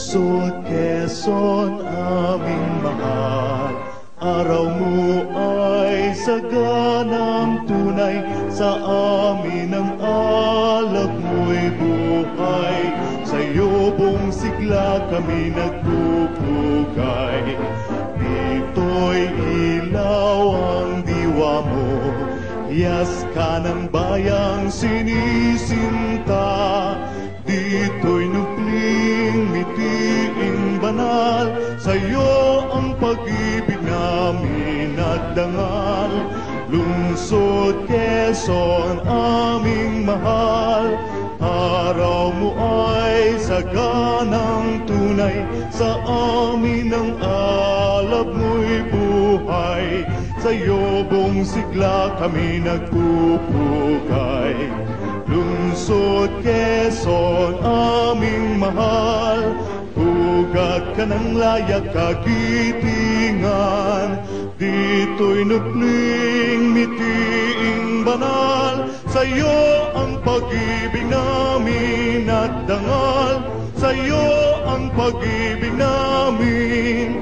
Lungsod, Quezon, aming mahal, araw mo ay saganang tunay, sa amin ang alab mo'y buhay, sa iyo buong sigla kami nagpupugay. Dito'y ilaw ang diwa mo, hiyas ka ng bayang sinisinta. Dito'y nukling mitiing banal, sa'yo ang pag-ibig namin nagdangal. Lungsod, Quezon, aming mahal, araw mo ay saganang tunay, sa amin ang alab mo'y buhay, sa'yo buong sigla kami nagpupugay. Lungsod, Quezon, aming mahal, ugat ka ng layak kagitingan. Dito'y nukling mitiing banal, sa'yo ang pag-ibig namin at dangal, sa'yo ang pag-ibig namin